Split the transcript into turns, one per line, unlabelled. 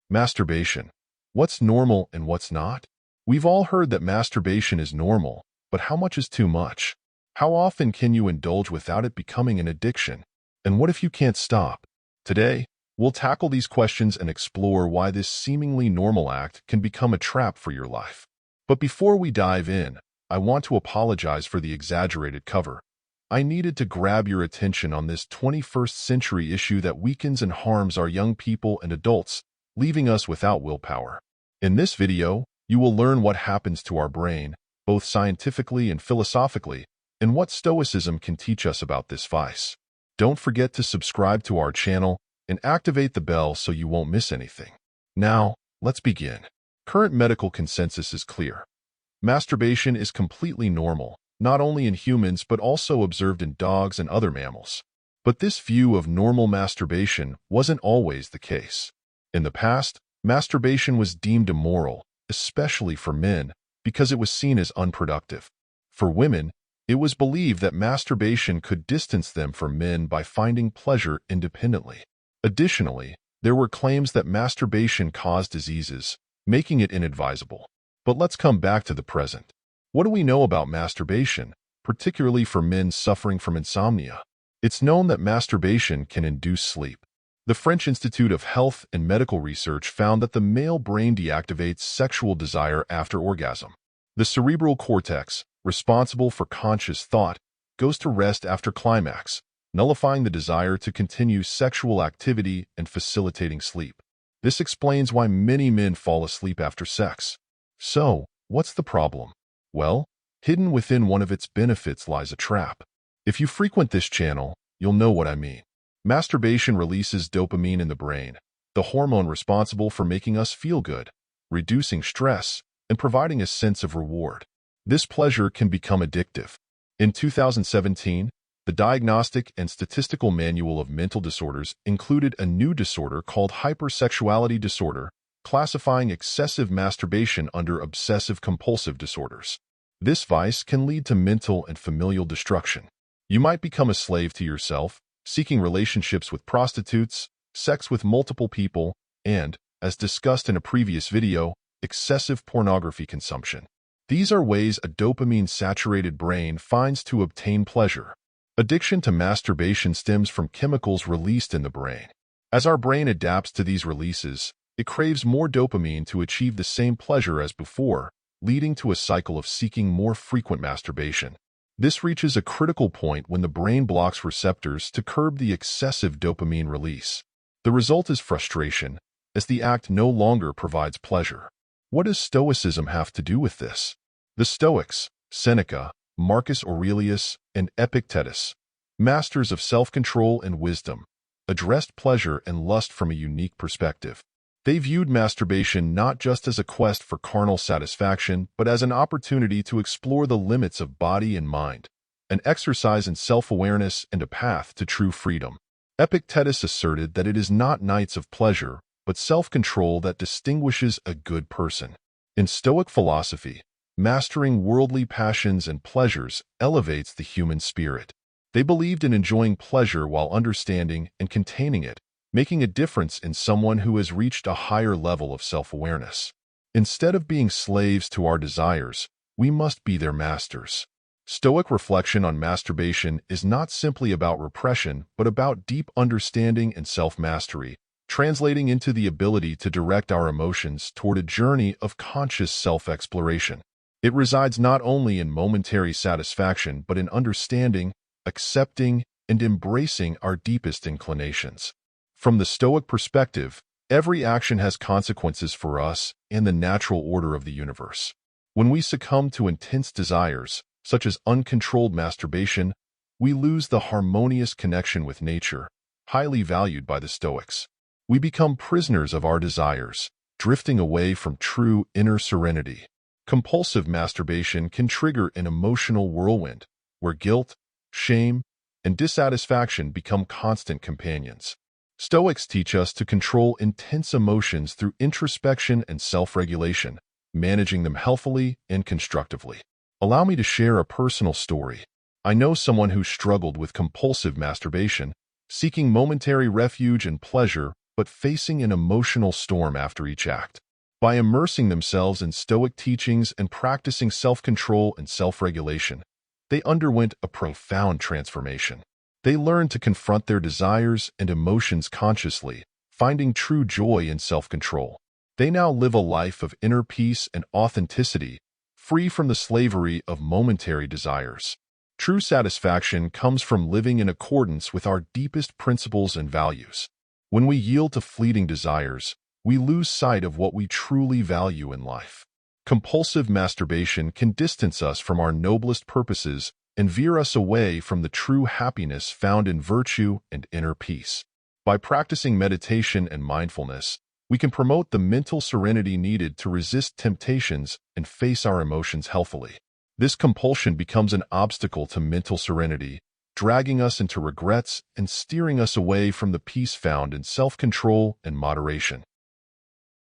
Masturbation. What's normal and what's not? We've all heard that masturbation is normal, but how much is too much? How often can you indulge without it becoming an addiction? And what if you can't stop? Today, we'll tackle these questions and explore why this seemingly normal act can become a trap for your life. But before we dive in, I want to apologize for the exaggerated cover. I needed to grab your attention on this 21st century issue that weakens and harms our young people and adults, leaving us without willpower. In this video, you will learn what happens to our brain, both scientifically and philosophically, and what Stoicism can teach us about this vice. Don't forget to subscribe to our channel and activate the bell so you won't miss anything. Now, let's begin. Current medical consensus is clear. Masturbation is completely normal, not only in humans but also observed in dogs and other mammals. But this view of normal masturbation wasn't always the case. In the past, masturbation was deemed immoral, especially for men, because it was seen as unproductive. For women, it was believed that masturbation could distance them from men by finding pleasure independently. Additionally, there were claims that masturbation caused diseases, making it inadvisable. But let's come back to the present. What do we know about masturbation, particularly for men suffering from insomnia? It's known that masturbation can induce sleep. The French Institute of Health and Medical Research found that the male brain deactivates sexual desire after orgasm. The cerebral cortex, responsible for conscious thought, goes to rest after climax, nullifying the desire to continue sexual activity and facilitating sleep. This explains why many men fall asleep after sex. So, what's the problem? Well, hidden within one of its benefits lies a trap. If you frequent this channel, you'll know what I mean. Masturbation releases dopamine in the brain, the hormone responsible for making us feel good, reducing stress, and providing a sense of reward. This pleasure can become addictive. In 2017, the Diagnostic and Statistical Manual of Mental Disorders included a new disorder called hypersexuality disorder, classifying excessive masturbation under obsessive-compulsive disorders. This vice can lead to mental and familial destruction. You might become a slave to yourself, seeking relationships with prostitutes, sex with multiple people, and, as discussed in a previous video, excessive pornography consumption. These are ways a dopamine-saturated brain finds to obtain pleasure. Addiction to masturbation stems from chemicals released in the brain. As our brain adapts to these releases, it craves more dopamine to achieve the same pleasure as before, leading to a cycle of seeking more frequent masturbation. This reaches a critical point when the brain blocks receptors to curb the excessive dopamine release. The result is frustration, as the act no longer provides pleasure. What does Stoicism have to do with this? The Stoics, Seneca, Marcus Aurelius, and Epictetus, masters of self-control and wisdom, addressed pleasure and lust from a unique perspective. They viewed masturbation not just as a quest for carnal satisfaction, but as an opportunity to explore the limits of body and mind, an exercise in self-awareness and a path to true freedom. Epictetus asserted that it is not nights of pleasure, but self-control that distinguishes a good person. In Stoic philosophy, mastering worldly passions and pleasures elevates the human spirit. They believed in enjoying pleasure while understanding and containing it, making a difference in someone who has reached a higher level of self-awareness. Instead of being slaves to our desires, we must be their masters. Stoic reflection on masturbation is not simply about repression, but about deep understanding and self-mastery, translating into the ability to direct our emotions toward a journey of conscious self-exploration. It resides not only in momentary satisfaction, but in understanding, accepting, and embracing our deepest inclinations. From the Stoic perspective, every action has consequences for us and the natural order of the universe. When we succumb to intense desires, such as uncontrolled masturbation, we lose the harmonious connection with nature, highly valued by the Stoics. We become prisoners of our desires, drifting away from true inner serenity. Compulsive masturbation can trigger an emotional whirlwind, where guilt, shame, and dissatisfaction become constant companions. Stoics teach us to control intense emotions through introspection and self-regulation, managing them healthily and constructively. Allow me to share a personal story. I know someone who struggled with compulsive masturbation, seeking momentary refuge and pleasure but facing an emotional storm after each act. By immersing themselves in Stoic teachings and practicing self-control and self-regulation, they underwent a profound transformation. They learned to confront their desires and emotions consciously, finding true joy in self-control. They now live a life of inner peace and authenticity, free from the slavery of momentary desires. True satisfaction comes from living in accordance with our deepest principles and values. When we yield to fleeting desires, we lose sight of what we truly value in life. Compulsive masturbation can distance us from our noblest purposes and veer us away from the true happiness found in virtue and inner peace. By practicing meditation and mindfulness, we can promote the mental serenity needed to resist temptations and face our emotions healthily. This compulsion becomes an obstacle to mental serenity, dragging us into regrets and steering us away from the peace found in self-control and moderation.